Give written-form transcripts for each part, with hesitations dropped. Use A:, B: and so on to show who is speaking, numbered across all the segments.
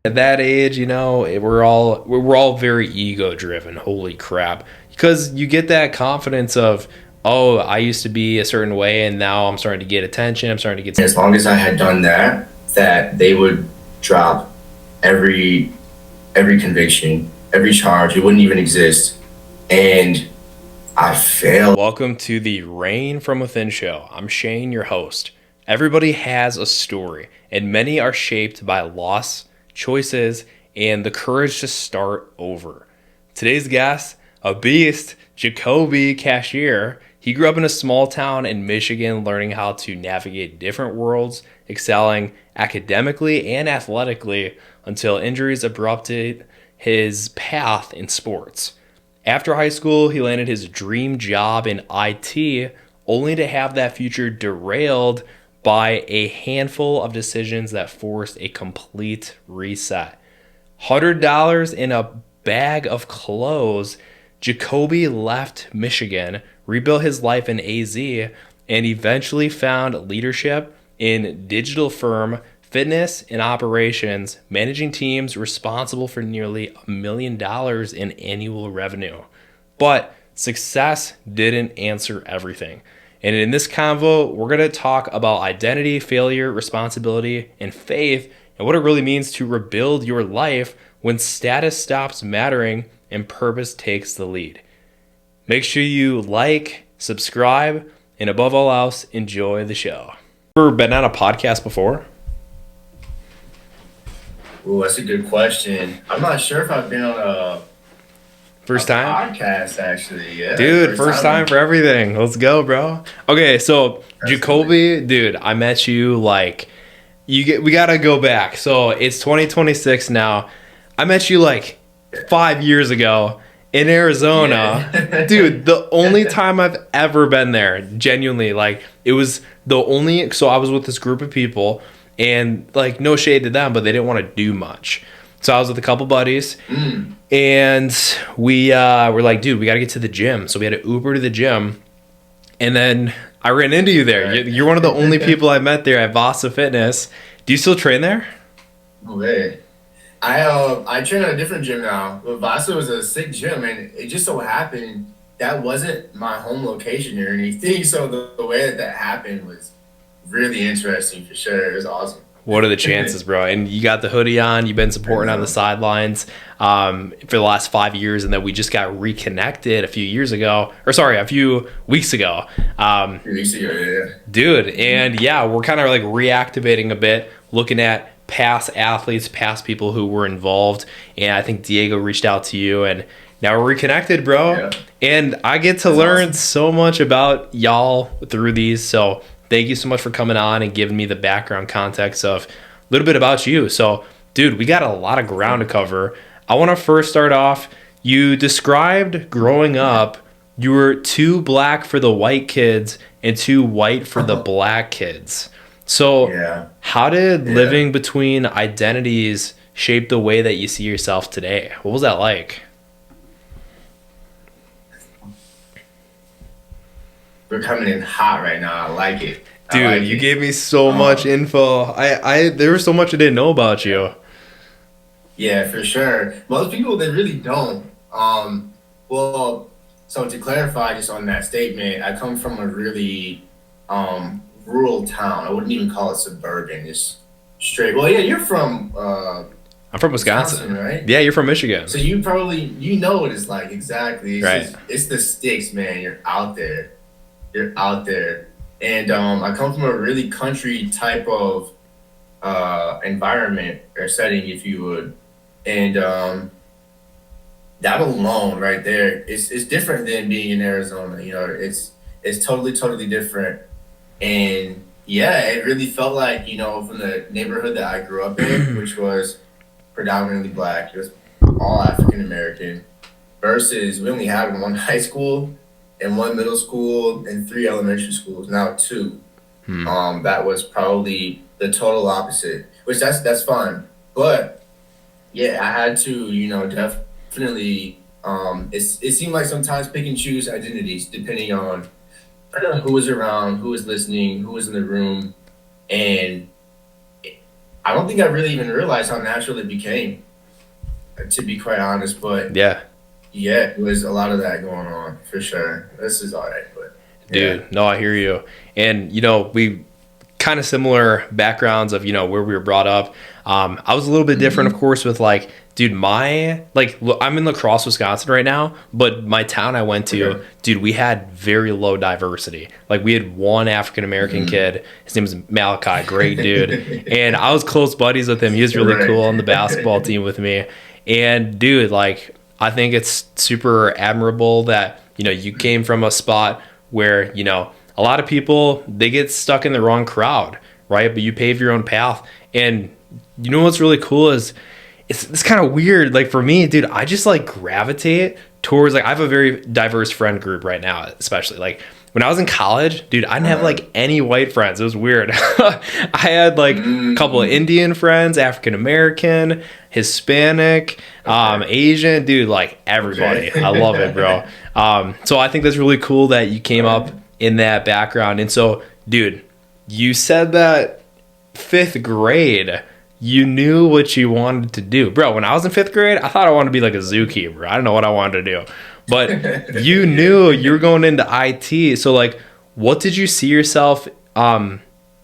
A: At that age, we're all very ego driven. Holy crap. Because you get that confidence of, oh, I used to be a certain way and now I'm starting to get attention. I'm starting to get.
B: As long as I had done that, that they would drop every conviction, every charge. It wouldn't even exist. And I failed.
A: Welcome to the Rain from Within show. I'm Shane, your host. Everybody has a story, and many are shaped by loss, choices, and the courage to start over. Today's guest, a beast, Jacobi Cashier. He grew up in a small town in Michigan, learning how to navigate different worlds, excelling academically and athletically until injuries abrupted his path in sports. After high school, he landed his dream job in IT, only to have that future derailed by a handful of decisions that forced a complete reset. $100 in a bag of clothes, Jacobi left Michigan, rebuilt his life in AZ, and eventually found leadership in digital firm, fitness, and operations, managing teams responsible for nearly $1 million in annual revenue. But success didn't answer everything. And in this convo, we're going to talk about identity, failure, responsibility, and faith, and what it really means to rebuild your life when status stops mattering and purpose takes the lead. Make sure you like, subscribe, and above all else, enjoy the show. Ever been on a podcast before?
B: Ooh, that's a good question. I'm not sure if I've been on
A: First time?
B: podcast, actually. Yeah,
A: Dude, first time for everything. Let's go, bro. Okay, so Jacobi, dude, I met you we gotta go back. So it's 2026 now. I met you 5 years ago in Arizona.
B: Yeah.
A: Dude, the only time I've ever been there, genuinely, it was so I was with this group of people and no shade to them, but they didn't want to do much. So I was with a couple buddies and we were like, dude, we got to get to the gym. So we had to Uber to the gym. And then I ran into you there.
B: Right.
A: You're one of the only people I met there at Vasa Fitness. Do you still train there?
B: Okay. I train at a different gym now. But Vasa was a sick gym, and it just so happened that wasn't my home location or anything. So the way that happened was really interesting for sure. It was awesome.
A: What are the chances, bro? And you got the hoodie on. You've been supporting on the sidelines for the last 5 years, and then we just got reconnected a few weeks ago.
B: A few weeks ago, yeah.
A: Dude, and yeah, we're kind of reactivating a bit, looking at past athletes, past people who were involved, and I think Diego reached out to you, and now we're reconnected, bro.
B: Yeah.
A: And I get to learn so much about y'all through these, so thank you so much for coming on and giving me the background context of a little bit about you. So, dude, we got a lot of ground to cover. I want to first start off, you described growing up, you were too black for the white kids and too white for the black kids. So how did living between identities shape the way that you see yourself today? What was that like?
B: We're coming in hot right now. I like it.
A: Dude, you gave me so much info. There was so much I didn't know about you.
B: Yeah, for sure. Most people, they really don't. Well, so to clarify just on that statement, I come from a really rural town. I wouldn't even call it suburban. It's straight. Well, yeah, you're from
A: I'm from Wisconsin,
B: right?
A: Yeah, you're from Michigan.
B: So you know what it's like exactly.
A: Right.
B: It's the sticks, man. You're out there. And I come from a really country type of environment or setting, if you would. And that alone right there is different than being in Arizona. It's totally different. And yeah, it really felt like, from the neighborhood that I grew up in, which was predominantly black, it was all African American, versus we only had one high school and one middle school and 3 elementary schools, now 2. That was probably the total opposite, which that's fine. But yeah, I had to, definitely, it seemed like sometimes pick and choose identities depending on who was around, who was listening, who was in the room. And I don't think I really even realized how natural it became, to be quite honest. But
A: Yeah.
B: yeah, it was a lot of that going on for sure. This is all right, but yeah.
A: Dude, no, I hear you. And, we kind of similar backgrounds of, where we were brought up. I was a little bit different, of
B: Hmm.
A: course, with like, dude, I'm in La Crosse, Wisconsin right now, but my town I went to,
B: Okay.
A: dude, we had very low diversity. Like, we had one African American
B: Hmm.
A: kid. His name was Malachi, great dude. And I was close buddies with him. He was really
B: Right.
A: cool on the basketball team with me. And, dude, like, I think it's super admirable that, you came from a spot where, a lot of people, they get stuck in the wrong crowd, right? But you pave your own path. And you know what's really cool is it's kind of weird. Like for me, dude, I just like gravitate towards like I have a very diverse friend group right now, especially like when I was in college, dude, I didn't have
B: Uh-huh.
A: like any white friends. It was weird. I had like a couple of
B: Mm.
A: Indian friends, African American, Hispanic,
B: Okay.
A: Asian, dude, like
B: Okay.
A: everybody. I love it, bro. So I think that's really cool that you came up
B: Right.
A: in that background. And so, dude, you said that fifth grade, you knew what you wanted to do. Bro, when I was in fifth grade, I thought I wanted to be like a zookeeper. I don't know what I wanted to do. But you knew you were going into IT. So like what did you see yourself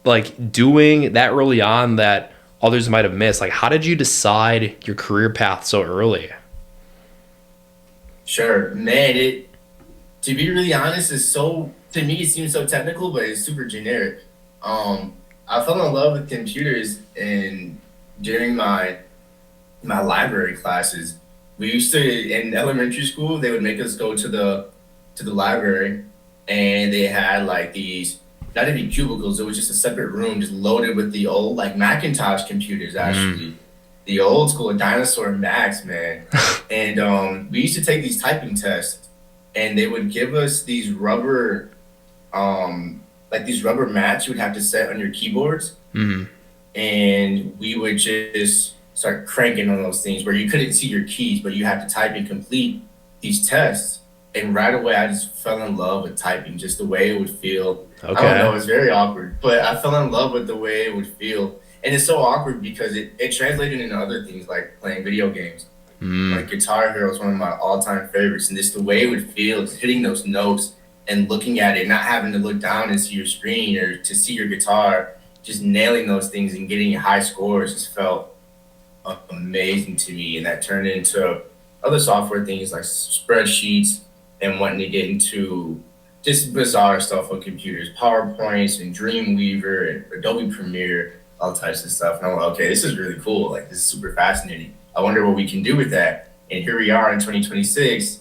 A: like doing that early on that others might have missed? Like how did you decide your career path so early?
B: Sure, man. It To be really honest, is so to me it seems so technical, but it's super generic. I fell in love with computers, and during my library classes, we used to in elementary school they would make us go to the library, and they had like these not even cubicles. It was just a separate room, just loaded with the old like Macintosh computers,
A: Mm.
B: actually, the old school dinosaur Macs, man. And we used to take these typing tests, and they would give us these rubber like these rubber mats you would have to set on your keyboards,
A: Mm.
B: and we would just start cranking on those things where you couldn't see your keys, but you had to type and complete these tests. And right away, I just fell in love with typing, just the way it would feel. I don't know,
A: Okay.
B: it's very awkward, but I fell in love with the way it would feel. And it's so awkward because it translated into other things like playing video games.
A: Mm.
B: Like Guitar Hero is one of my all-time favorites, and just the way it would feel, just hitting those notes and looking at it, not having to look down and see your screen or to see your guitar, just nailing those things and getting high scores just felt amazing to me. And that turned into other software things like spreadsheets and wanting to get into just bizarre stuff on computers, PowerPoints and Dreamweaver and Adobe Premiere, all types of stuff. And I'm like, okay, this is really cool. Like, this is super fascinating. I wonder what we can do with that. And here we are in 2026.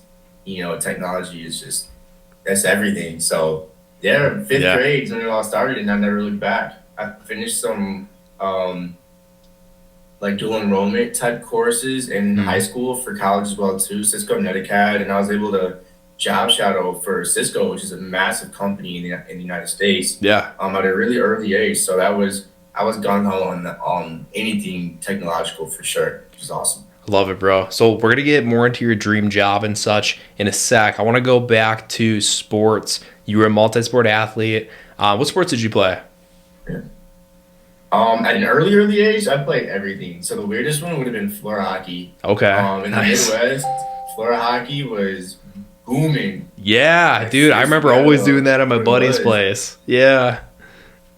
B: Technology is just that's everything. So yeah, fifth
A: Yeah.
B: grade is when it all started, and I never looked back. I finished some um, like dual enrollment type courses in high
A: Mm.
B: school for college as well too, Cisco Netacad, and I was able to job shadow for Cisco, which is a massive company in the United States,
A: Yeah.
B: at a really early age. So I was gung ho on anything technological for sure, which is awesome.
A: Love it, bro. So we're gonna get more into your dream job and such in a sec. I want to go back to sports. You were a multi-sport athlete. What sports did you play?
B: Yeah. At an early age, I played everything. So the weirdest one would have been floor hockey.
A: Okay,
B: In the
A: nice.
B: Midwest, floor hockey was booming.
A: Yeah,
B: Like
A: dude, I
B: seriously,
A: remember always doing that at my
B: what it
A: buddy's
B: was.
A: place. Yeah,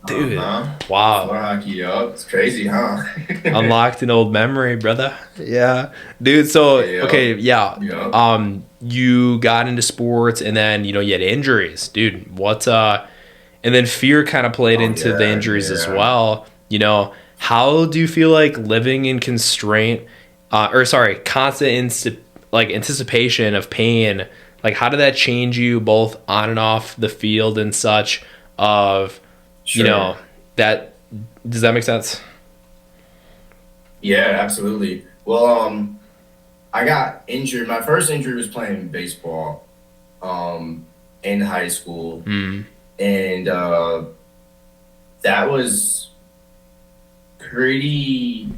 B: Uh
A: dude.
B: huh.
A: Wow.
B: Floor hockey, up. It's crazy, huh?
A: Unlocked an old memory, brother. Yeah, dude. So
B: Yep.
A: okay, yeah.
B: Yep.
A: You got into sports, and then you had injuries, dude. And then fear kind of played
B: Oh
A: into the
B: yeah,
A: injuries as
B: yeah.
A: well. How do you feel like living in constraint, or sorry, constant like anticipation of pain? Like, how did that change you both on and off the field and such? Of you
B: Sure.
A: know that does that make sense?
B: Yeah, absolutely. Well, I got injured. My first injury was playing baseball, um, in high school,
A: Mm.
B: and that was pretty.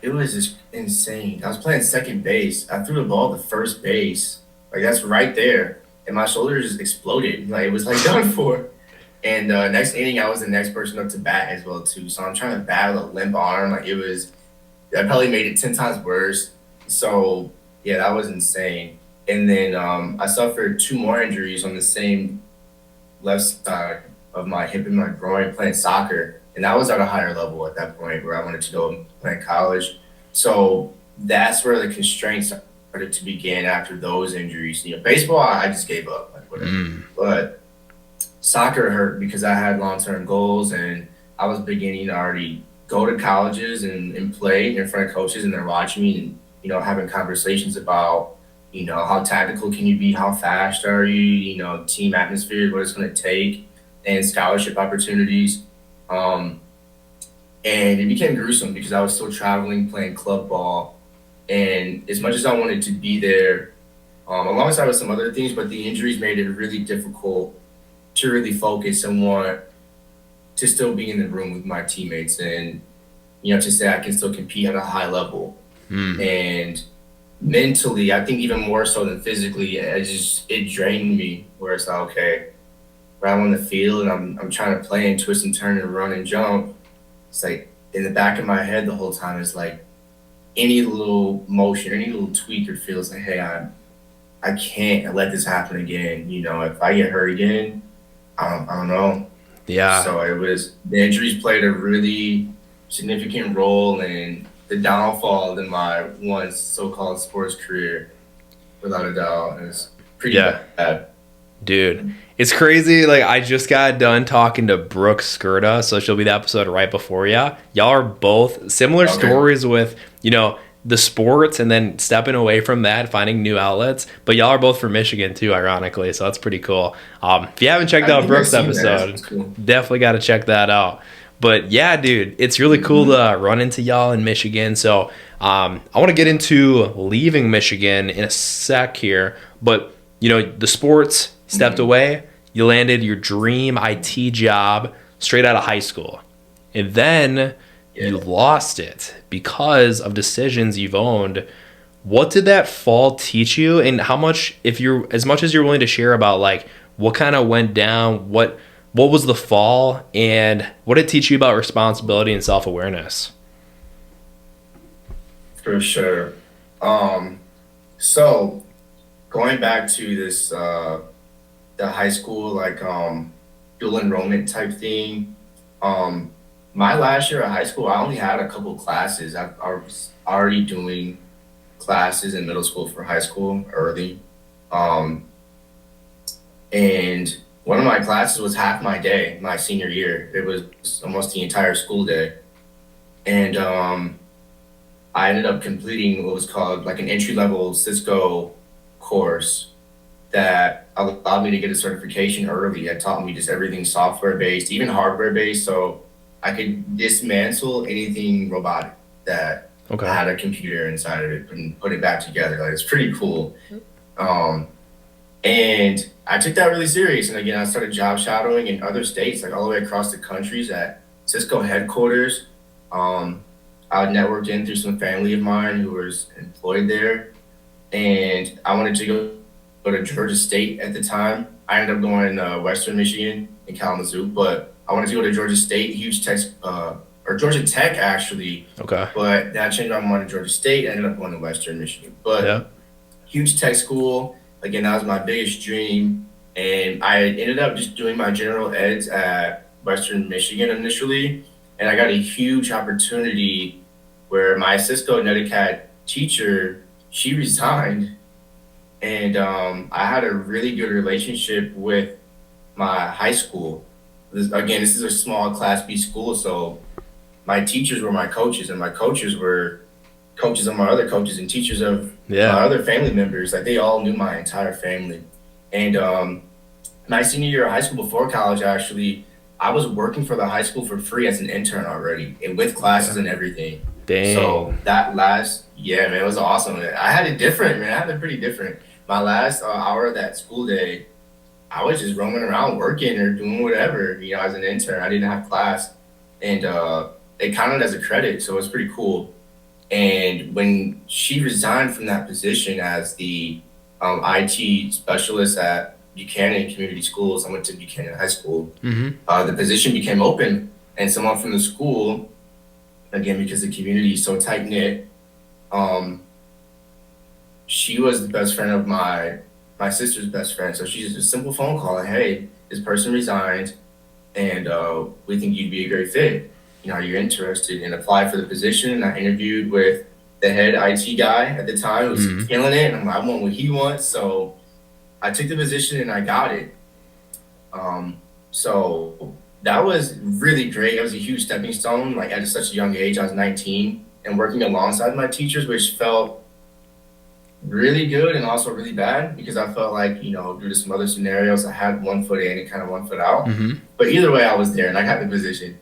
B: It was just insane. I was playing second base. I threw the ball to first base. Like that's right there, and my shoulder just exploded. Like it was like done for. And next inning, I was the next person up to bat as well too. So I'm trying to bat with a limp arm. Like it was, that probably made it 10 times worse. So yeah, that was insane. And then I suffered two more injuries on the same left side of my hip and my groin playing soccer, and that was at a higher level at that point where I wanted to go and play in college. So that's where the constraints started to begin after those injuries. Baseball, I just gave up, like whatever.
A: Mm.
B: But soccer hurt because I had long term goals and I was beginning to already go to colleges and play in front of coaches and they're watching me and having conversations about how tactical can you be, how fast are you, team atmosphere, what it's going to take, and scholarship opportunities. Um, and it became gruesome because I was still traveling, playing club ball, and as much as I wanted to be there, alongside with some other things, but the injuries made it really difficult to really focus and want to still be in the room with my teammates and to say I can still compete at a high level.
A: Mm.
B: And mentally, I think even more so than physically, it drained me. Where it's like, okay, when I'm on the field and I'm trying to play and twist and turn and run and jump, it's like in the back of my head the whole time is like any little motion, any little tweak or feels like, hey, I can't let this happen again. If I get hurt again, I don't know.
A: Yeah.
B: So the injuries played a really significant role in the downfall in my once so-called sports career, without a doubt. It's pretty
A: Yeah.
B: bad.
A: Dude, it's crazy. Like, I just got done talking to Brooke Skirta, so she'll be the episode right before ya. Y'all are both similar
B: Okay.
A: stories with, the sports and then stepping away from that, finding new outlets. But y'all are both from Michigan too, ironically, so that's pretty cool. If you haven't checked
B: I
A: out
B: think I've
A: Brooke's
B: seen that.
A: episode,
B: It's cool.
A: definitely got to check that out. But yeah, dude, it's really cool to run into y'all in Michigan. So I want to get into leaving Michigan in a sec here. But, the sports stepped away. You landed your dream IT job straight out of high school. And then you lost it because of decisions you've owned. What did that fall teach you? And how much, as much as you're willing to share about like what kind of went down, what was the fall, and what did it teach you about responsibility and self-awareness?
B: For sure. So going back to this, the high school, like, dual enrollment type thing, my last year of high school, I only had a couple classes. I was already doing classes in middle school for high school early. Um, and one of my classes was half my day, my senior year. It was almost the entire school day. And I ended up completing what was called like an entry level Cisco course that allowed me to get a certification early. It taught me just everything software based, even hardware based. So I could dismantle anything robotic that
A: Okay.
B: had a computer inside of it and put it back together. Like it's pretty cool. And I took that really serious. And again, I started job shadowing in other states, like all the way across the countries at Cisco headquarters. I networked in through some family of mine who was employed there. And I wanted to go to Georgia State at the time. I ended up going to Western Michigan in Kalamazoo, but I wanted to go to Georgia State, huge tech, or Georgia Tech actually.
A: Okay.
B: But then I changed my mind to Georgia State. I ended up going to Western Michigan. But
A: Yeah.
B: huge tech school. Again, that was my biggest dream. And I ended up just doing my general eds at Western Michigan initially. And I got a huge opportunity where my Cisco NetAcad teacher, she resigned. And I had a really good relationship with my high school. This is a small Class B school, so my teachers were my coaches, and my coaches were coaches of my other coaches and teachers of my other family members. Like they all knew my entire family. And my senior year of high school before college, actually, I was working for the high school for free as an intern already, and with classes and everything.
A: Dang.
B: So man, it was awesome. I had it different, man. I had it pretty different. My last hour of that school day, I was just roaming around working or doing whatever, as an intern. I didn't have class. And it counted as a credit, so it was pretty cool. And when she resigned from that position as the IT specialist at Buchanan Community Schools. I went to Buchanan High School.
A: Mm-hmm.
B: The position became open, and someone from the school, again, because the community is so tight knit, she was the best friend of my sister's best friend. So she just a simple phone call, like, hey, this person resigned, and we think you'd be a great fit. You know, are you interested? And apply for the position. And I interviewed with the head IT guy at the time, who was killing it, and I'm like, I want what he wants. So I took the position and I got it. So that was really great. It was a huge stepping stone. Like at such a young age, I was 19, and working alongside my teachers, which felt really good and also really bad, because I felt like, you know, due to some other scenarios, I had one foot in and kind of one foot out.
A: Mm-hmm.
B: But either way, I was there and I got the position.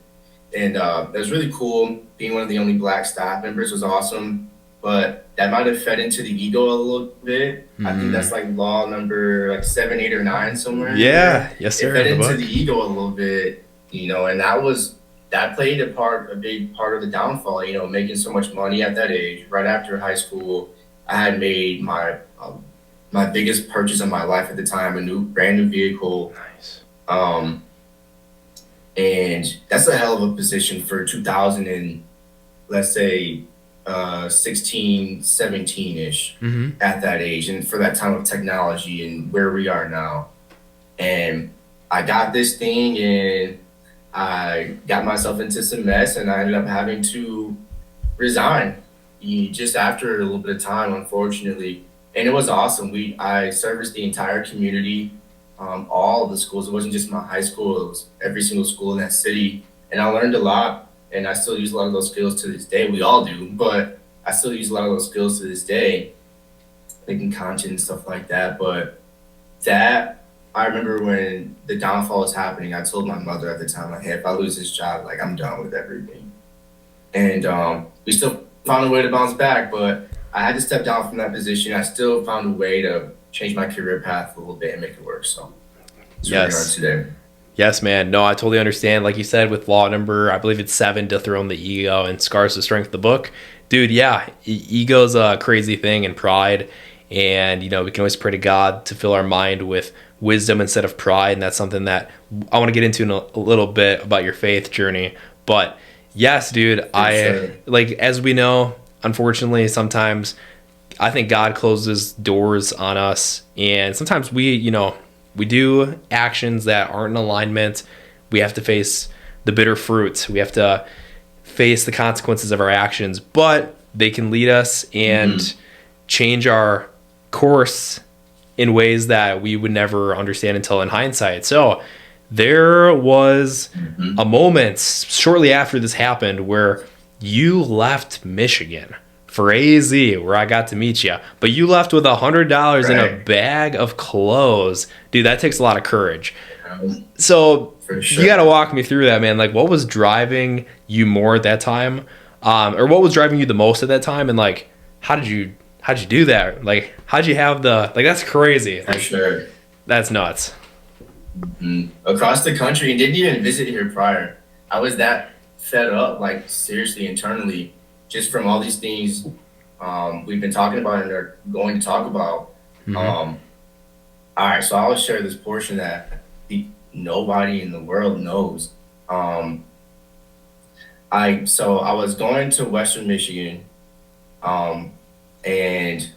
B: And it was really cool. Being one of the only Black staff members was awesome. But that might have fed into the ego a little bit. I think that's like law number like 7, 8, or 9 somewhere.
A: Yeah, yes, sir.
B: It fed into the ego a little bit, you know, and that played a big part of the downfall. You know, making so much money at that age, right after high school. I had made my biggest purchase of my life at the time, a brand new vehicle.
A: Nice.
B: And that's a hell of a position for 2000 and let's say 16, 17-ish at that age, and for that time of technology and where we are now. And I got this thing and I got myself into some mess, and I ended up having to resign just after a little bit of time, unfortunately. And it was awesome. I serviced the entire community, all of the schools. It wasn't just my high school, it was every single school in that city. And I learned a lot, and I still use a lot of those skills to this day. We all do, but I still use a lot of those skills to this day, making content and stuff like that. But I remember when the downfall was happening, I told my mother at the time, like, hey, if I lose this job, like, I'm done with everything. And we still found a way to bounce back, but I had to step down from that position. I still found a way to change my career path a little bit and make it work. So that's where we are today.
A: Yes, man. No, I totally understand. Like you said, with law number, I believe it's 7, dethrone the ego and scars the strength of the book. Dude, yeah, ego's a crazy thing, and pride. And, you know, we can always pray to God to fill our mind with wisdom instead of pride. And that's something that I want to get into in a little bit about your faith journey. But yes, dude, like, as we know, unfortunately, sometimes I think God closes doors on us. And sometimes we do actions that aren't in alignment. We have to face the bitter fruits. We have to face the consequences of our actions, but they can lead us and change our course in ways that we would never understand until in hindsight. So there was a moment shortly after this happened where you left Michigan for AZ, where I got to meet you, but you left with $100 in a bag of clothes. Dude, that takes a lot of courage. So you got to walk me through that, man. Like, what was driving you more at that time? Or what was driving you the most at that time? And like, how'd you do that? Like, how'd you have that's crazy.
B: For sure.
A: That's nuts.
B: Across the country, and didn't even visit here prior. I was that fed up, like, seriously, internally, just from all these things we've been talking about and are going to talk about. All right, so I'll share this portion that nobody in the world knows. I was going to Western Michigan, and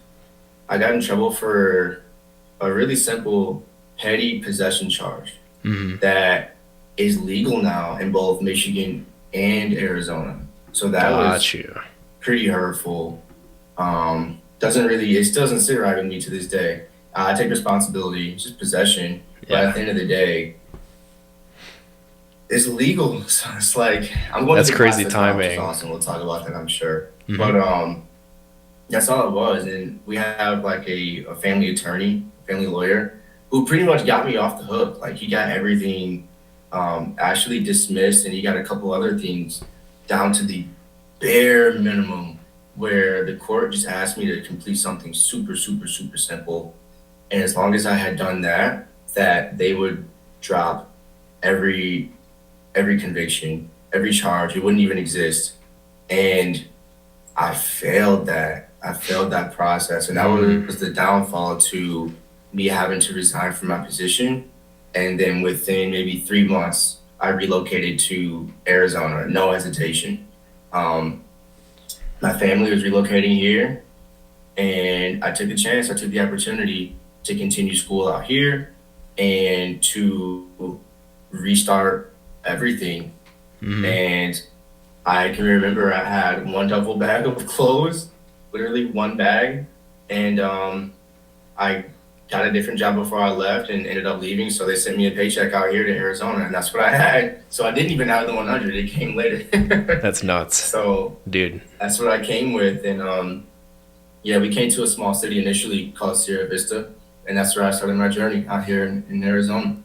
B: I got in trouble for a really simple petty possession charge that is legal now in both Michigan and Arizona. So that was pretty hurtful. It still doesn't sit right with me to this day. I take responsibility, it's just possession. But at the end of the day, it's legal. So it's like, I'm going
A: to crazy timing.
B: It's awesome. We'll talk about that, I'm sure. But that's all it was. And we have like a family attorney, family lawyer, who pretty much got me off the hook. Like, he got everything actually dismissed, and he got a couple other things down to the bare minimum, where the court just asked me to complete something super, super, super simple. And as long as I had done that they would drop every conviction, every charge. It wouldn't even exist. And I failed that process. And that was the downfall to me having to resign from my position. And then within maybe 3 months, I relocated to Arizona, no hesitation. Um, my family was relocating here, and I took the chance, I took the opportunity to continue school out here and to restart everything.
A: Mm-hmm.
B: And I can remember I had one duffel bag of clothes, literally one bag, and I got a different job before I left and ended up leaving. So they sent me a paycheck out here to Arizona, and that's what I had. So I didn't even have the 100; it came later.
A: That's nuts,
B: So
A: dude.
B: that's what I came with, and yeah, we came to a small city initially called Sierra Vista, and that's where I started my journey out here in Arizona.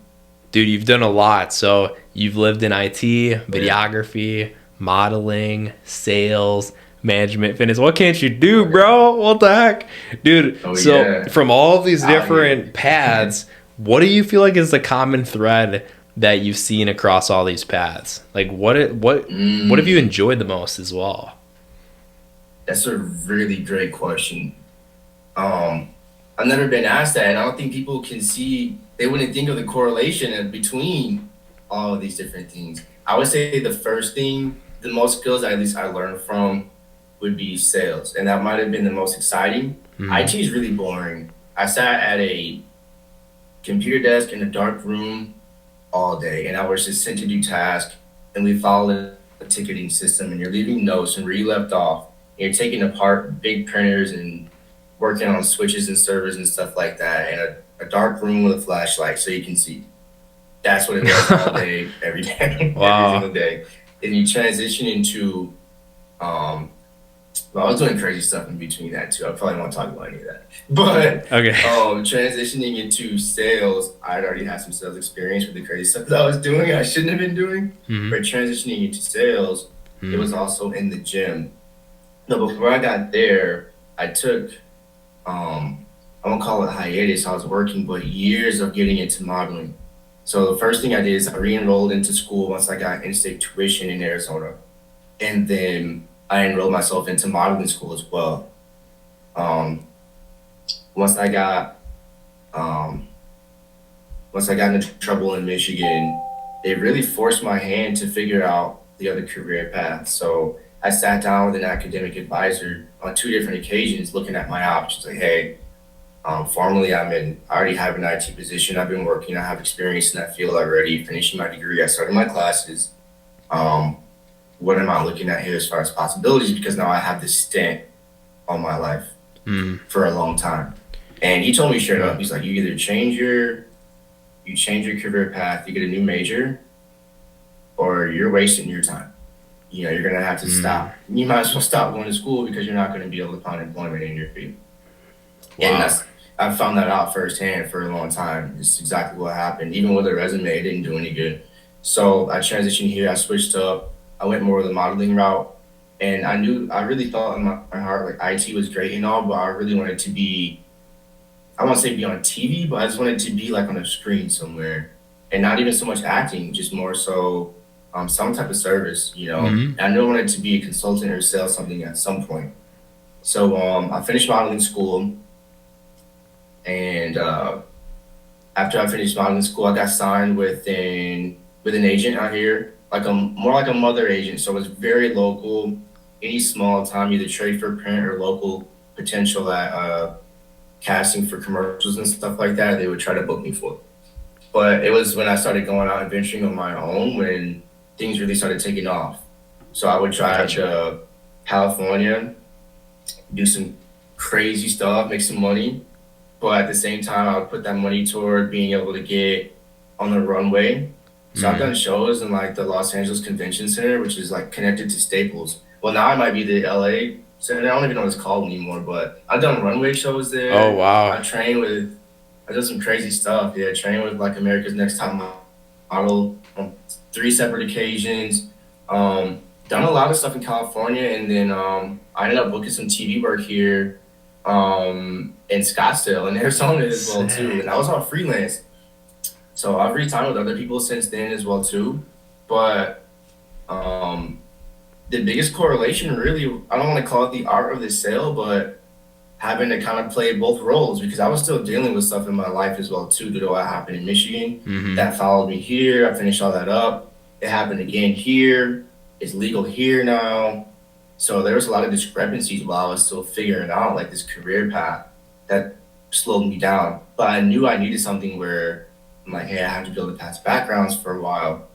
A: Dude, you've done a lot. So you've lived in IT,
B: Oh yeah,
A: videography, modeling, sales, management, fitness. What can't you do,
B: oh yeah,
A: bro? What the heck? Dude,
B: oh
A: so
B: yeah,
A: from all of these
B: out here.
A: different paths, what do you feel like is the common thread that you've seen across all these paths? Like what have you
B: Mm,
A: enjoyed the most as well?
B: that's a really great question. Um, I've never been asked that, and I don't think people can see. They wouldn't think of the correlation between all of these different things. I would say the first thing, the most skills at least I learned from, would be sales, and that might have been the most exciting.
A: Hmm.
B: IT is really boring. I sat at a computer desk in a dark room all day, and I was just sent to do tasks, and we followed a ticketing system, and you're leaving notes and where you left off. And you're taking apart big printers and working on switches and servers and stuff like that, and a dark room with a flashlight so you can see. That's what it was all day, every day, every
A: Wow.
B: single day. And you transition into um, well, I was doing crazy stuff in between that too. I probably won't talk about any of that. But
A: Okay.
B: transitioning into sales, I'd already had some sales experience with the crazy stuff that I was doing. I shouldn't have been doing.
A: Hmm.
B: But transitioning into sales, it
A: Hmm.
B: was also in the gym. No, before I got there, I took I won't call it hiatus. I was working, but years of getting into modeling. So the first thing I did is I re-enrolled into school once I got in-state tuition in Arizona, and then I enrolled myself into modeling school as well. Um, once I got um, once I got into trouble in Michigan, it really forced my hand to figure out the other career path. So I sat down with an academic advisor on two different occasions, looking at my options. Like, hey, formally, I already have an IT position. I've been working. I have experience in that field already. Finishing my degree, I started my classes. Um, what am I looking at here as far as possibilities? Because now I have this stint on my life
A: Hmm.
B: for a long time. And he told me straight
A: Hmm.
B: up, he's like, you change your career path, you get a new major, or you're wasting your time. You know, you're gonna have to
A: Hmm.
B: stop. You might as well stop going to school because you're not gonna be able to find employment in your field. And
A: Wow.
B: I found that out firsthand for a long time. It's exactly what happened. Even with a resume, it didn't do any good. So I transitioned here. I switched up. I went more of the modeling route, and I really thought in my heart like IT was great and all, but I really wanted to be. I won't say be on TV, but I just wanted to be like on a screen somewhere, and not even so much acting, just more so some type of service. You know,
A: Hmm.
B: I knew I wanted to be a consultant or sell something at some point. So I finished modeling school, and after I finished modeling school, I got signed with an agent out here, like a more like a mother agent. So it's very local. Any small time, either trade for print or local potential at casting for commercials and stuff like that, they would try to book me for. But it was when I started going out and venturing on my own when things really started taking off. So I would drive
A: Gotcha.
B: to California, do some crazy stuff, make some money, but at the same time, I would put that money toward being able to get on the runway. So I've
A: Hmm.
B: done shows in like the Los Angeles Convention Center, which is like connected to Staples. Well, now I might be the LA Center. I don't even know what it's called anymore, but I've done runway shows
A: Oh
B: there.
A: wow.
B: I did some crazy stuff. Yeah, I trained with like America's Next Top Model on three separate occasions. Done a lot of stuff in California, and then I ended up booking some TV work here in Scottsdale and Arizona as well too. And I was
A: Sick.
B: all freelance, so I've retimed with other people since then as well too. But um, the biggest correlation, really, I don't want to call it the art of the sale, but having to kind of play both roles because I was still dealing with stuff in my life as well too. Due to what happened in Michigan,
A: Mm-hmm.
B: that followed me here. I finished all that up. It happened again here. It's legal here now. So there was a lot of discrepancies while I was still figuring out like this career path that slowed me down. But I knew I needed something where I'm like, hey, I have to build a past backgrounds for a while,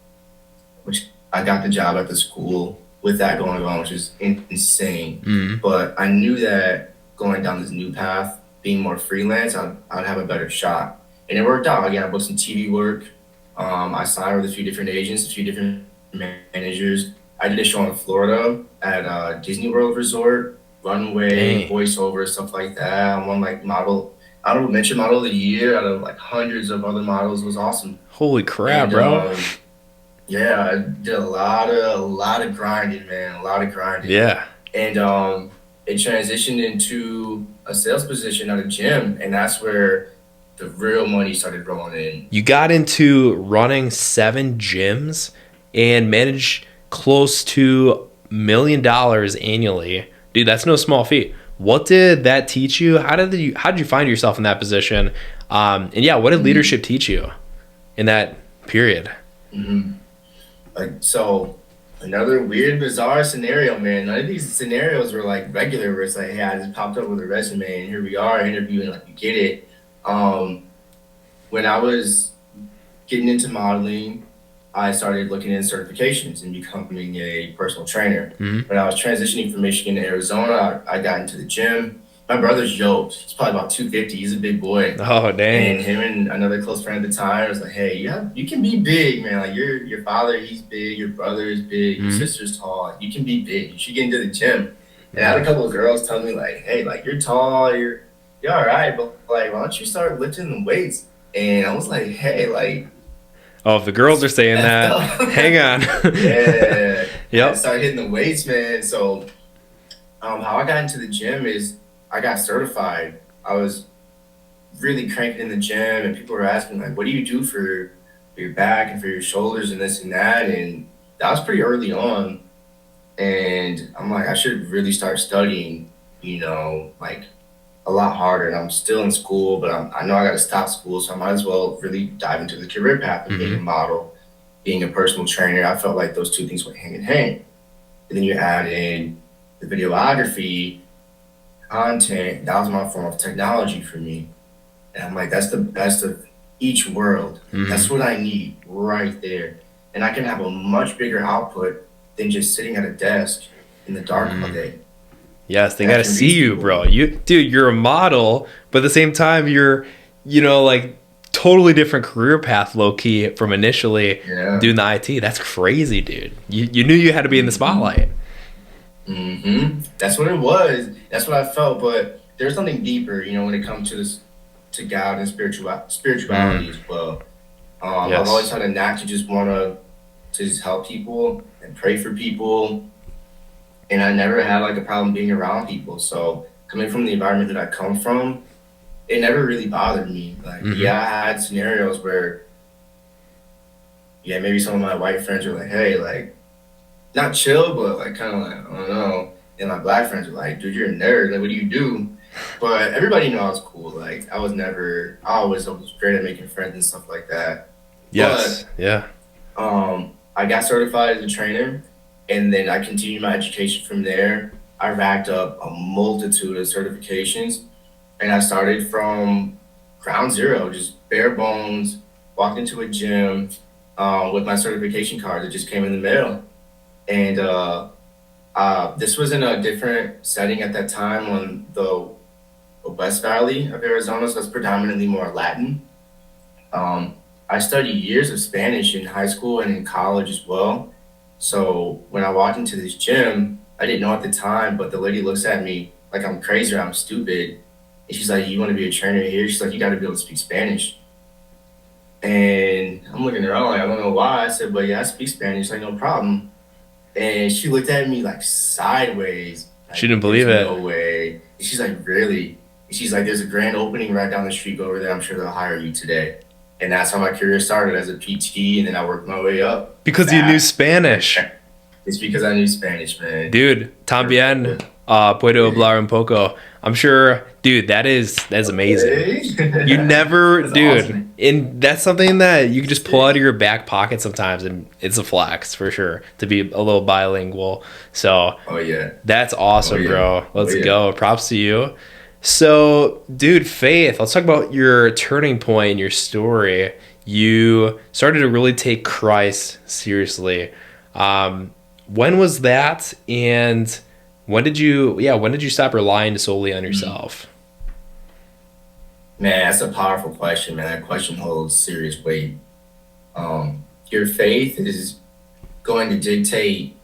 B: which I got the job at the school with that going on, which is insane.
A: Mm-hmm.
B: But I knew that going down this new path, being more freelance, I'd have a better shot. And it worked out. Again, I booked some TV work. I signed with a few different agents, a few different managers. I did a show in Florida at Disney World Resort, runway,
A: Dang.
B: voiceover, stuff like that. I won like model, I don't know, mention model of the year out of like hundreds of other models. It was awesome.
A: Holy crap,
B: And
A: bro.
B: yeah, I did a lot of grinding, man, a lot of grinding.
A: Yeah.
B: And it transitioned into a sales position at a gym, and that's where the real money started rolling in.
A: You got into running 7 gyms and managed close to $1 million annually. Dude, that's no small feat. What did that teach you? How did you find yourself in that position? And yeah, what did leadership teach you in that period?
B: hmm Like so, another weird, bizarre scenario, man. None of these scenarios were like regular, where it's like, hey, I just popped up with a resume, and here we are interviewing, like you get it. Um, when I was getting into modeling, I started looking into certifications and becoming a personal trainer.
A: Hmm.
B: When I was transitioning from Michigan to Arizona, I got into the gym. My brother's yoked. He's probably about 250. He's a big boy.
A: Oh,
B: And
A: dang.
B: him and another close friend at the time was like, hey, you can be big, man. Like your father, he's big, your brother is big, your
A: Hmm.
B: sister's tall. You can be big. You should get into the gym. And I had
A: Yeah.
B: a couple of girls tell me like, hey, like you're tall, you're all right, but like why don't you start lifting the weights? And I was like, hey, like
A: Oh, if the girls are saying
B: effed
A: that,
B: up.
A: hang on.
B: Yeah. I
A: Yep.
B: started hitting the weights, man. So how I got into the gym is I got certified. I was really cranking in the gym, and people were asking like, "What do you do for your back and for your shoulders and this and that?" And that was pretty early on. And I'm like, I should really start studying, like a lot harder. And I'm still in school, but I know I got to stop school, so I might as well really dive into the career path of being a
A: Hmm.
B: model, being a personal trainer. I felt like those two things went hand in hand. And then you add in the videography, content. That was my form of technology for me. And I'm like, that's the best of each world. That's
A: Hmm.
B: what I need right there. And I can have a much bigger output than just sitting at a desk in the dark all
A: Hmm.
B: day.
A: Yes, they
B: And I
A: got to
B: can
A: see
B: reach
A: you,
B: people.
A: bro. Dude, you're a model, but at the same time, you're, like totally different career path, low key, from initially
B: Yeah.
A: doing the IT. That's crazy, dude. You knew you had to be in the
B: hmm
A: spotlight.
B: That's what it was. That's what I felt. But there's something deeper, when it comes to this, to God and spirituality
A: Mm,
B: as well. I've always
A: yes.
B: had a knack to just want to just help people and pray for people, and I never had like a problem being around people. So coming from the environment that I come from, it never really bothered me. Like,
A: Hmm.
B: yeah, I had scenarios where, yeah, maybe some of my white friends were like, hey, like, not chill, but like kind of like, I don't know. And my black friends were like, dude, you're a nerd. Like, what do you do? But everybody knew I was cool. Like, I was great at making friends and stuff like that.
A: Yes.
B: But
A: Yeah.
B: I got certified as a trainer, and then I continued my education from there. I racked up a multitude of certifications, and I started from ground zero, just bare bones, walked into a gym with my certification card that just came in the mail. And this was in a different setting at that time on the West Valley of Arizona, so it's predominantly more Latin. Um, I studied years of Spanish in high school and in college as well. So when I walked into this gym, I didn't know at the time, but the lady looks at me like I'm crazy or I'm stupid. And she's like, you want to be a trainer here? She's like, you got to be able to speak Spanish. And I'm looking around like, I don't know why. I said, but yeah, I speak Spanish. Like, no problem. And she looked at me like sideways,
A: She
B: like,
A: didn't
B: there's
A: believe it.
B: no way. And she's like, really? And she's like, there's a grand opening right down the street. Go over there. I'm sure they'll hire you today. And that's how my career started as a PT. And then I worked my way up
A: Because you knew
B: fast.
A: Spanish.
B: It's because I knew Spanish, man.
A: Dude,
B: Very
A: también
B: cool.
A: Puedo hablar un poco. I'm sure, dude, that's amazing. You
B: Okay.
A: never,
B: That's
A: dude,
B: awesome.
A: and that's something that you can just pull out of
B: Sick.
A: your back pocket sometimes, and it's a flex for sure to be a little bilingual. So
B: Oh yeah.
A: that's
B: Oh
A: awesome,
B: yeah.
A: bro.
B: Oh
A: Let's
B: yeah.
A: go. Props to you. So, dude, Faith, let's talk about your turning point in your story. You started to really take Christ seriously. Um, when was that? And when did you stop relying solely on
B: Mhm.
A: yourself?
B: Man, that's a powerful question, man. That question holds serious weight. Your faith is going to dictate,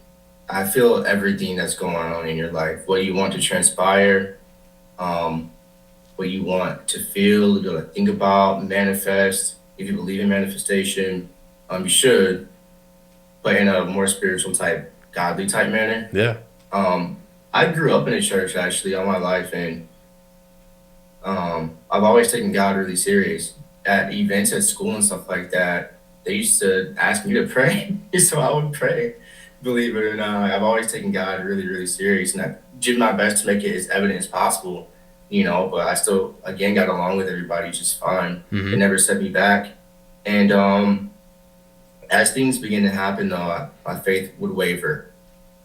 B: I feel, everything that's going on in your life. What you want to transpire, um, what you want to feel, you want to think about, manifest. If you believe in manifestation, you should, but in a more spiritual type, godly type manner.
A: Yeah.
B: Um, I grew up in a church actually all my life, and I've always taken God really serious. At events at school and stuff like that, they used to ask me to pray, so I would pray. Believe it or not, I've always taken God really, really serious, and I did my best to make it as evident as possible. But I still, again, got along with everybody just fine. It
A: Hmm.
B: never set me back. And as things began to happen, though, my faith would waver.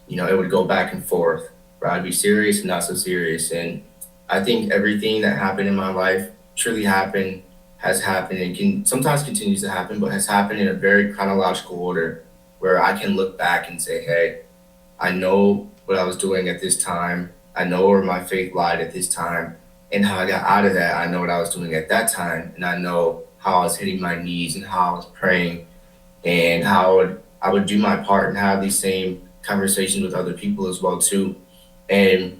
B: It would go back and forth, where I'd be serious and not so serious. And I think everything that happened in my life truly happened, has happened, and can sometimes continues to happen, but has happened in a very chronological order where I can look back and say, hey, I know what I was doing at this time. I know where my faith lied at this time. And how I got out of that, I know what I was doing at that time. And I know how I was hitting my knees and how I was praying and how I would do my part and have these same conversations with other people as well too. And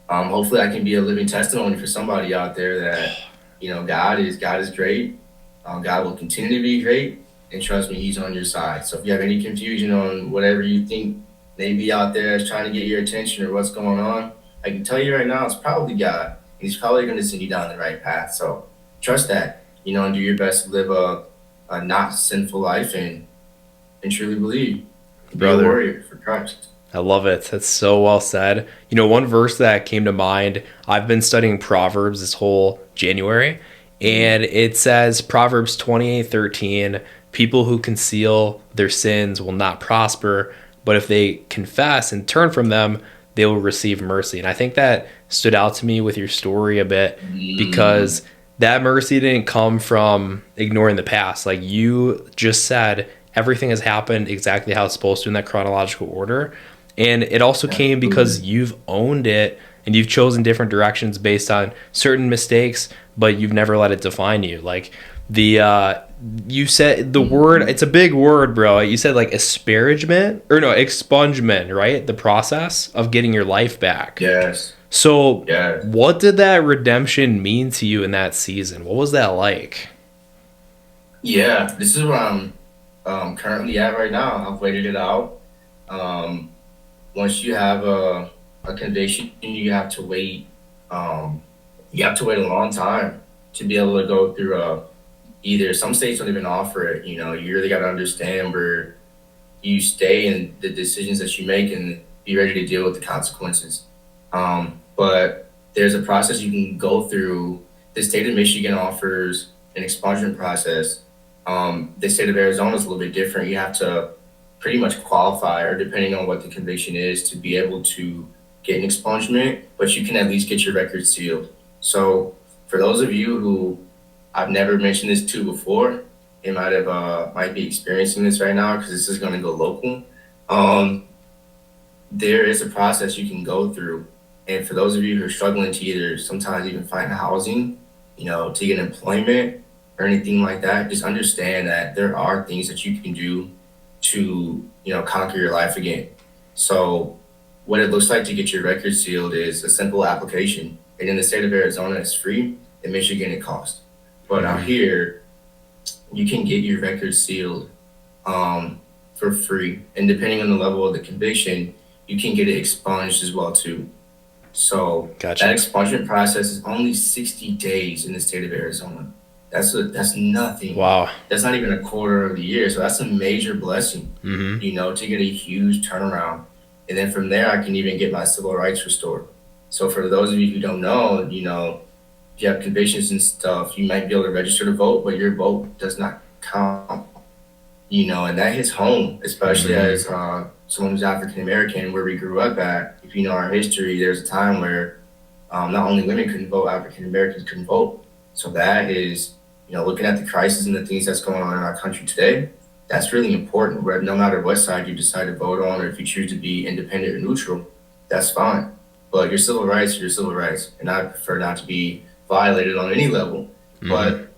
B: hopefully I can be a living testimony for somebody out there that God is great. God will continue to be great, and trust me, He's on your side. So if you have any confusion on whatever you think may be out there is trying to get your attention or what's going on, I can tell you right now, it's probably God. He's probably going to send you down the right path. So trust that, and do your best to live a not sinful life and truly believe. Be a
A: Brother,
B: warrior for Christ.
A: I love it. That's so well said. One verse that came to mind, I've been studying Proverbs this whole January, and
B: Mm,
A: it says Proverbs 28:13, people who conceal their sins will not prosper, but if they confess and turn from them, they will receive mercy. And I think that stood out to me with your story a bit because
B: mm,
A: that mercy didn't come from ignoring the past. Like you just said, everything has happened exactly how it's supposed to in that chronological order. And it also came because
B: absolutely.
A: you've owned it and you've chosen different directions based on certain mistakes, but you've never let it define you. Like the you said the word,
B: Mhm.
A: it's a big word, bro. You said like asparagement or no, expungement, right? The process of getting your life back.
B: Yes.
A: So
B: Yes.
A: what did that redemption mean to you in that season? What was that like?
B: Yeah. This is where I'm currently at right now. I've waited it out. Um, Once you have a conviction, you have to wait. You have to wait a long time to be able to go through either some states don't even offer it. You really got to understand where you stay and the decisions that you make and be ready to deal with the consequences. But there's a process you can go through. The state of Michigan offers an expungement process. The state of Arizona is a little bit different. You have to pretty much qualify, or depending on what the conviction is, to be able to get an expungement, but you can at least get your record sealed. So for those of you who I've never mentioned this to before, they might be experiencing this right now because this is going to go local. Um, there is a process you can go through. And for those of you who are struggling to either sometimes even find housing, to get employment or anything like that, just understand that there are things that you can do to, conquer your life again. So what it looks like to get your record sealed is a simple application. And in the state of Arizona, it's free. In Michigan, it costs. But out
A: Hmm.
B: here, you can get your record sealed for free. And depending on the level of the conviction, you can get it expunged as well too. So that
A: Gotcha.
B: expungement process is only 60 days in the state of Arizona. That's nothing.
A: Wow.
B: That's not even a quarter of the year. So that's a major blessing,
A: Hmm.
B: to get a huge turnaround. And then from there, I can even get my civil rights restored. So for those of you who don't know, if you have convictions and stuff, you might be able to register to vote, but your vote does not count. And that hits home, especially as someone who's African American, where we grew up at. If you know our history, there's a time where not only women couldn't vote, African Americans couldn't vote. So that is, looking at the crisis and the things that's going on in our country today, that's really important. Where no matter what side you decide to vote on, or if you choose to be independent or neutral, that's fine. But your civil rights are your civil rights, and I prefer not to be violated on any level. But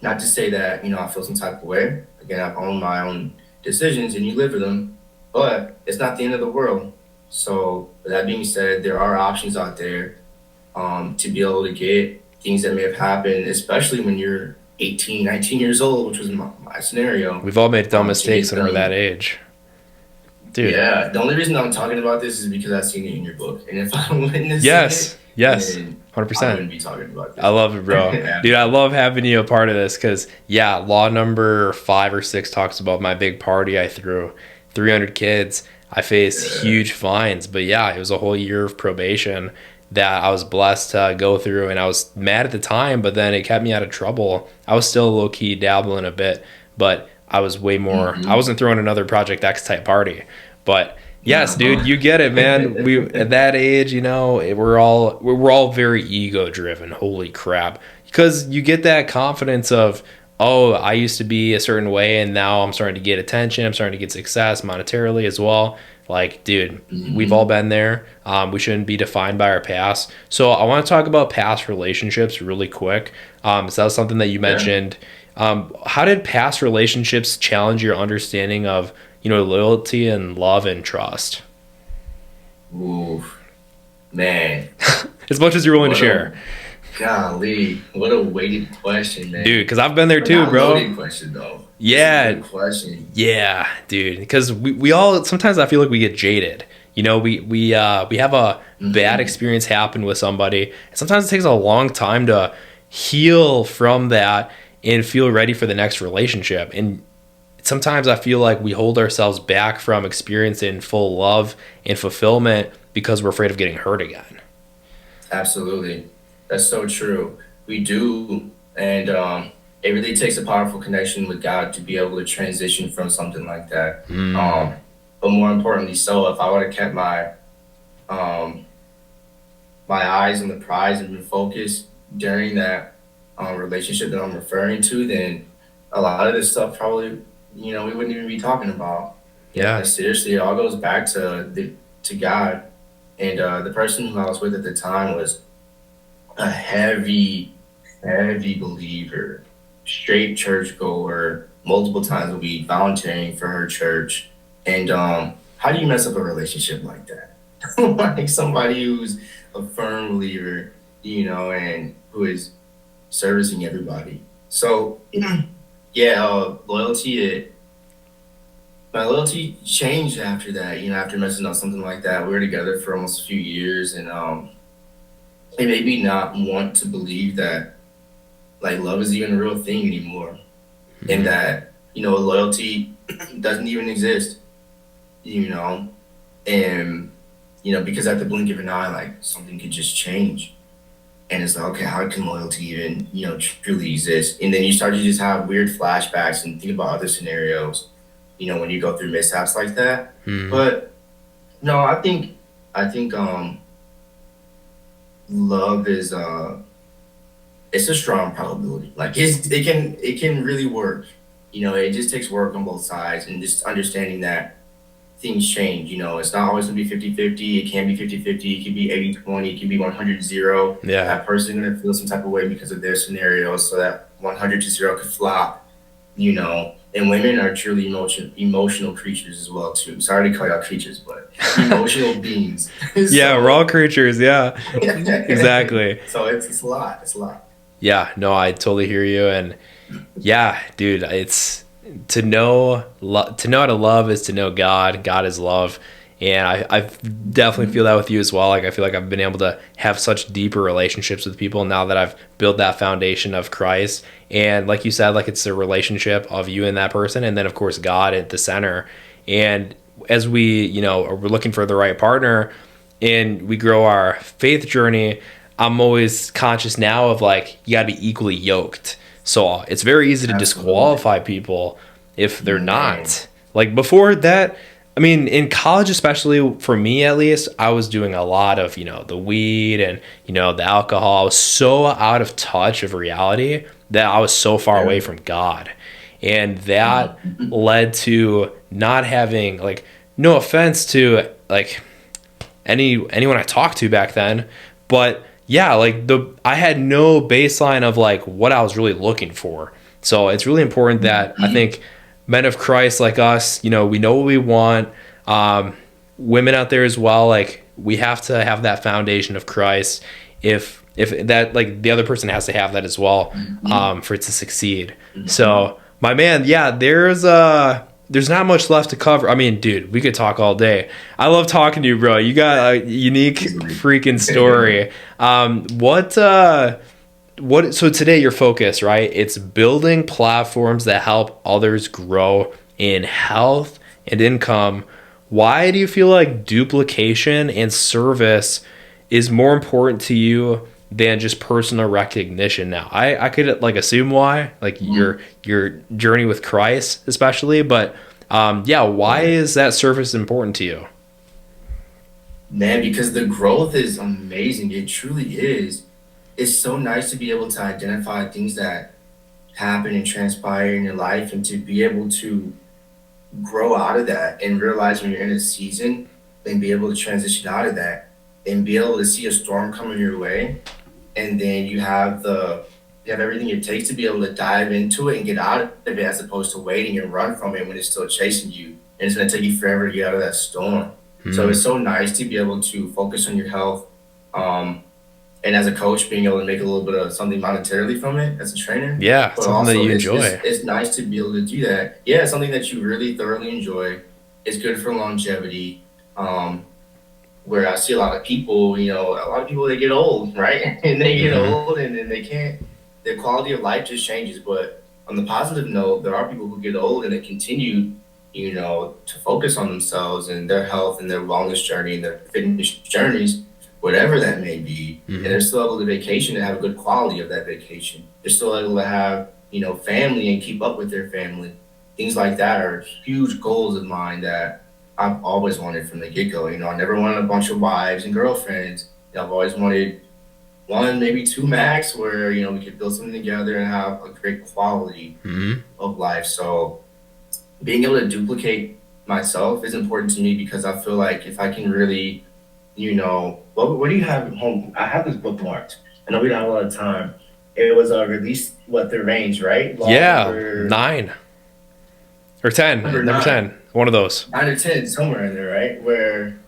B: not to say that, I feel some type of way. Again, I've owned my own decisions and you live with them, but it's not the end of the world. So with that being said, there are options out there to be able to get things that may have happened, especially when you're 18, 19 years old, which was my scenario.
A: We've all made dumb mistakes when we're that age. Dude.
B: Yeah, the only reason I'm talking about this is because I've seen it in your book. And if I witnessed
A: yes,
B: it,
A: 100%.
B: I wouldn't be talking about this.
A: I love it, bro. Dude, I love having you a part of this because, law number 5 or 6 talks about my big party I threw. 300 kids. I faced huge fines. But, it was a whole year of probation that I was blessed to go through. And I was mad at the time, but then it kept me out of trouble. I was still low-key dabbling a bit, but I was way more. I wasn't throwing another Project X type party. But yes, dude, you get it, man. We at that age, we're all very ego driven. Holy crap. Because you get that confidence of, oh, I used to be a certain way and now I'm starting to get attention. I'm starting to get success monetarily as well. Like, dude, we've all been there. We shouldn't be defined by our past. So I want to talk about past relationships really quick. So that was something that you mentioned. How did past relationships challenge your understanding of loyalty and love and trust?
B: Ooh, man.
A: As much as you're willing to share.
B: Golly, what a weighted question, man.
A: Dude, because I've been there too, bro.
B: Loaded question, though.
A: Yeah.
B: Good question.
A: Yeah, dude. Because we all, sometimes I feel like we get jaded. We have a bad experience happen with somebody. And sometimes it takes a long time to heal from that and feel ready for the next relationship. And sometimes I feel like we hold ourselves back from experiencing full love and fulfillment because we're afraid of getting hurt again.
B: Absolutely. That's so true. We do. And it really takes a powerful connection with God to be able to transition from something like that. But more importantly, so if I would have kept my eyes on the prize and been focused during that relationship that I'm referring to, then a lot of this stuff probably, we wouldn't even be talking about.
A: Yeah.
B: Seriously, it all goes back to God. And the person who I was with at the time was a heavy believer, straight churchgoer, multiple times a week, volunteering for her church. And how do you mess up a relationship like that? Like somebody who's a firm believer, and who is servicing everybody. So, loyalty. My loyalty changed after that. After messing up something like that, we were together for almost a few years, and it made me not want to believe that like love is even a real thing anymore, and that loyalty doesn't even exist. And because at the blink of an eye, like something could just change. And it's like, okay, how can loyalty even, truly exist? And then you start to just have weird flashbacks and think about other scenarios, when you go through mishaps like that. But no, I think love is it's a strong probability. Like it can really work. It just takes work on both sides and just understanding that things change. It's not always going to be 50-50. It can be 50-50. It can be 80-20. It can be 100-0.
A: Yeah.
B: That person is going to feel some type of way because of their scenario. So that 100-0 could flop, And women are truly emotional creatures as well, too. Sorry to call y'all creatures, but emotional beings.
A: Yeah, we're all creatures. Yeah, exactly.
B: So it's a lot. It's a lot.
A: Yeah, no, I totally hear you. And yeah, dude, it's to know how to love is to know God. God is love. And I definitely feel that with you as well. Like I feel like I've been able to have such deeper relationships with people now that I've built that foundation of Christ. And like you said, like it's a relationship of you and that person, and then of course God at the center. And as we, are looking for the right partner and we grow our faith journey, I'm always conscious now of like, you got to be equally yoked. So it's very easy to
B: Absolutely.
A: disqualify people if they're
B: Man.
A: not. Like before that, I mean, in college, especially for me at least, I was doing a lot of, the weed and, the alcohol. I was so out of touch of reality that I was so far away
B: Yeah.
A: from God. And that
B: Mhm.
A: led to not having, like, no offense to, like, anyone I talked to back then, but yeah, like I had no baseline of like what I was really looking for. So it's really important that I
B: Mhm.
A: think men of Christ like us, we know what we want. Um, Women out there as well, like we have to have that foundation of Christ. If that, like, the other person has to have that as well,
B: Mhm.
A: for it to succeed.
B: Mhm.
A: So my man, yeah, there's not much left to cover. I mean, dude, we could talk all day. I love talking to you, bro. You got a unique
B: Easily.
A: freaking story. What? So today your focus, right? It's building platforms that help others grow in health and income. Why do you feel like duplication and service is more important to you than just personal recognition now? I could like assume why, like
B: Mhm.
A: your journey with Christ, especially, but yeah, why
B: Right.
A: is that service important to you?
B: Man, because the growth is amazing. It truly is. It's so nice to be able to identify things that happen and transpire in your life and to be able to grow out of that and realize when you're in a season and be able to transition out of that and be able to see a storm coming your way, and then you have everything it takes to be able to dive into it and get out of it as opposed to waiting and run from it when it's still chasing you and it's going to take you forever to get out of that storm. So
A: Hmm.
B: it's so nice to be able to focus on your health, um, and as a coach being able to make a little bit of something monetarily from it as a trainer,
A: Yeah,
B: but
A: something that
B: also
A: you enjoy.
B: it's nice to be able to do that. Yeah, it's something that you really thoroughly enjoy. It's good for longevity. Where I see a lot of people, a lot of people, they get old, right? And they get
A: Hmm.
B: old and then they can't, their quality of life just changes. But on the positive note, there are people who get old and they continue, to focus on themselves and their health and their wellness journey and their fitness journeys, whatever that may be. And
A: Hmm.
B: they're still able to vacation and have a good quality of that vacation. They're still able to have, family and keep up with their family. Things like that are huge goals of mine that I've always wanted from the get go. I never wanted a bunch of wives and girlfriends. I've always wanted one, maybe two max, where we could build something together and have a great quality
A: Hmm.
B: of life. So being able to duplicate myself is important to me because I feel like if I can really, what do you have at home? I have this bookmarked. I know we don't have a lot of time. It was released, what, the range, right? Law
A: Yeah,
B: number
A: 9 or 10,
B: number
A: number
B: nine,
A: 10, one of those.
B: 9 or 10, somewhere in there, right? Where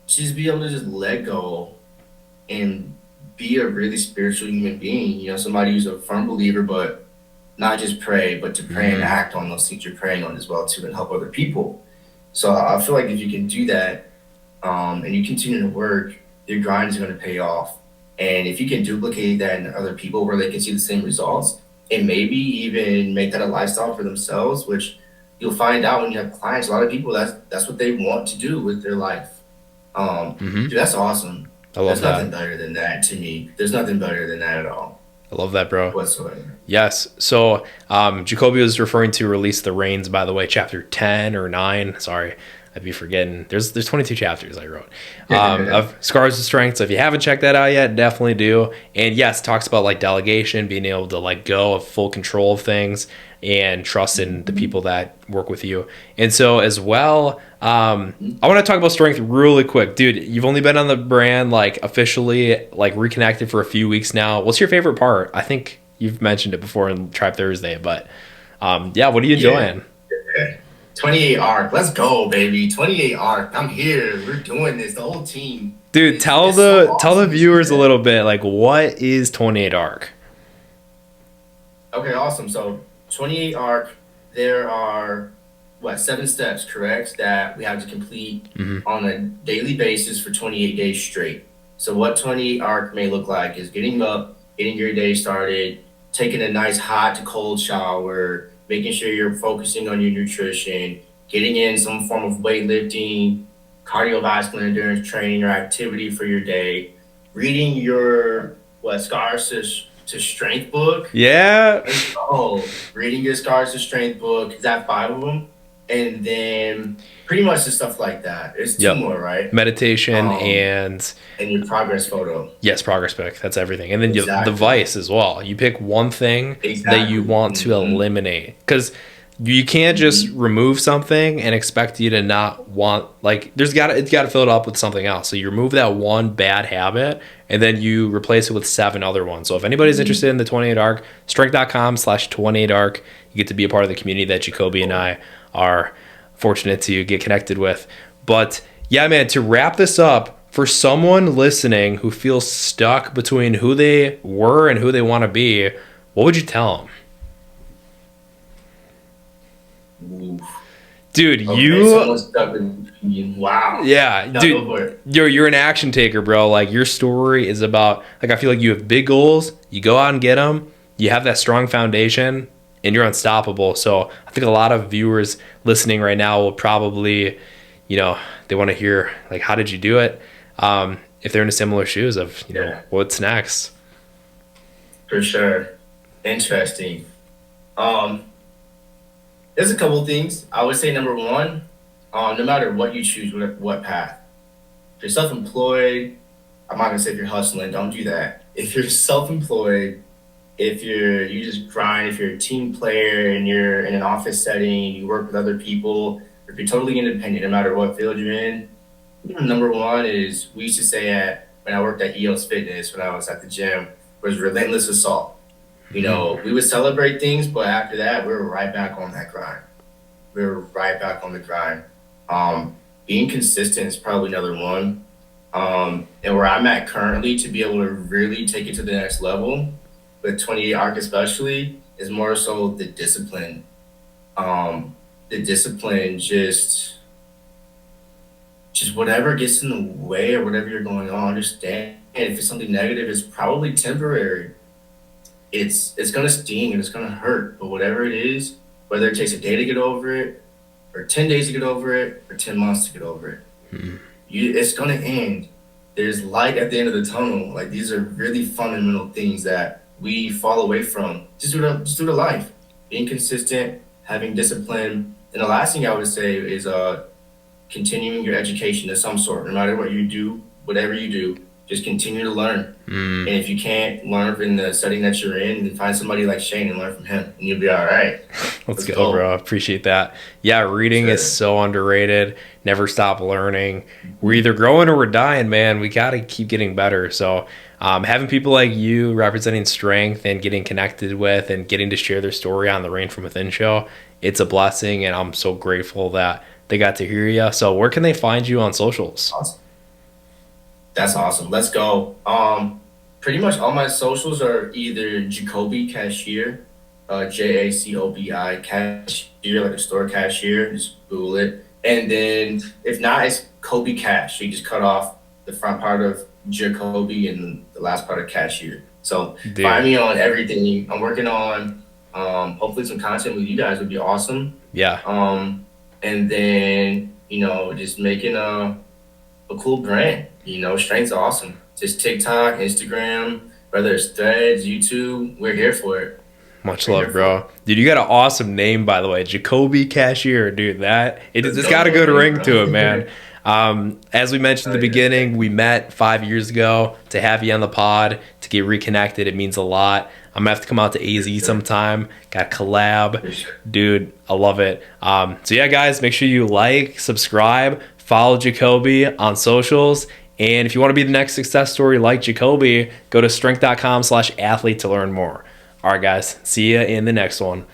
B: just be able to just let go and be a really spiritual human being. Somebody who's a firm believer, but not just pray, but to pray and
A: Hmm.
B: act on those things you're praying on as well too, and help other people. So I feel like if you can do that, and you continue to work, your grind is going to pay off. And if you can duplicate that in other people where they can see the same results, and maybe even make that a lifestyle for themselves, which you'll find out when you have clients. A lot of people, that's what they want to do with their life.
A: Hmm.
B: Dude, that's awesome.
A: I love
B: There's nothing
A: that.
B: better than that to me. There's nothing better than that at all,
A: I love that, bro.
B: whatsoever.
A: Yes. So, Jacoby was referring to Release the Reins, by the way, chapter 10 or 9. Sorry, I'd be forgetting. There's 22 chapters I wrote, of Scars to Strength. So if you haven't checked that out yet, definitely do. And yes, it talks about like delegation, being able to let go of full control of things and trust in the
B: Mhm.
A: people that work with you. And so as well,
B: Mhm.
A: I want to talk about strength really quick, dude. You've only been on the brand like officially like reconnected for a few weeks now. What's your favorite part? I think you've mentioned it before in Tribe Thursday, but yeah, what are you
B: Yeah.
A: enjoying?
B: 28 arc. Let's go, baby. 28 arc. I'm here. We're doing this. The whole team.
A: Dude,
B: It's so
A: tell the
B: awesome to see
A: viewers a
B: that.
A: little bit like what is 28 arc?
B: Okay, awesome. So 28 arc, there are what, 7 steps, correct? That we have to complete
A: Hmm.
B: on a daily basis for 28 days straight. So what 28 arc may look like is getting up, getting your day started, taking a nice hot to cold shower, making sure you're focusing on your nutrition, getting in some form of weightlifting, cardiovascular endurance training or activity for your day, reading your Scars to Strength book.
A: Yeah.
B: Reading your Scars to Strength book. Is that 5 of them? And then pretty much the stuff like that. It's 2 more, right?
A: Meditation and
B: your progress photo.
A: Yes, progress pic. That's everything. And then the vice as well. You pick one thing that you want to eliminate, because you can't just remove something and expect you to not want, like, it's got to fill it up with something else. So you remove that one bad habit and then you replace it with 7 other ones. So if anybody's interested in the 28ARC, strength.com/28ARC, you get to be a part of the community that Jacobi and I are fortunate to get connected with. But yeah, man, to wrap this up, for someone listening who feels stuck between who they were and who they want to be, what would you tell them?
B: Ooh.
A: Dude,
B: wow.
A: Yeah, no, dude, you're an action taker, bro. Like, your story is about, like, I feel like you have big goals, you go out and get them, you have that strong foundation, and you're unstoppable. So I think a lot of viewers listening right now will probably, they want to hear, like, how did you do it? If they're in a similar shoes of, know, what's next?
B: For sure. Interesting. There's a couple things. I would say number one, no matter what you choose, what path. If you're self-employed, I'm not gonna say if you're hustling, don't do that. If you're self-employed, if you just grind, if you're a team player and you're in an office setting, you work with other people, if you're totally independent, no matter what field you're in, number one is, we used to say when I worked at EOS Fitness, when I was at the gym, was relentless assault. We would celebrate things, but after that, we were right back on that grind. Being consistent is probably another one. And where I'm at currently, to be able to really take it to the next level, with 28ARC especially, is more so the discipline. Just whatever gets in the way or whatever you're going on, understand. And if it's something negative, it's probably temporary. It's gonna sting and it's gonna hurt, but whatever it is, whether it takes a day to get over it, or 10 days to get over it, or 10 months to get over it, it's gonna end. There's light at the end of the tunnel. Like, these are really fundamental things that we fall away from just due to life. Being consistent, having discipline, and the last thing I would say is continuing your education of some sort. No matter what you do, whatever you do, just continue to learn. And if you can't learn in the setting that you're in, then find somebody like Shane and learn from him, and you'll be all right.
A: Let's go, bro. Appreciate that. Yeah, reading is so underrated. Never stop learning. We're either growing or we're dying, man. We got to keep getting better. So having people like you representing strength and getting connected with and getting to share their story on the Reign from Within show, it's a blessing, and I'm so grateful that they got to hear you. So where can they find you on socials?
B: Awesome. That's awesome. Let's go. Pretty much all my socials are either Jacobi Cashier, Jacobi Cashier, like a store cashier. Just Google it. And then if not, it's Kobe Cash. So you just cut off the front part of Jacobi and the last part of Cashier. So find me on everything. I'm working on hopefully some content with you guys would be awesome.
A: Yeah.
B: And then, just making a cool brand. Strength's awesome. Just TikTok, Instagram, whether it's Threads, YouTube, we're here for it.
A: Much love, bro. Dude, you got an awesome name, by the way. Jacobi Cashier, dude. It's got a good ring to it, man. As we mentioned in the beginning, we met 5 years ago. To have you on the pod, to get reconnected, it means a lot. I'm gonna have to come out to AZ sometime. Got collab. Dude, I love it. So yeah, guys, make sure you like, subscribe, follow Jacobi on socials. And if you want to be the next success story like Jacobi, go to strength.com/athlete to learn more. All right, guys. See you in the next one.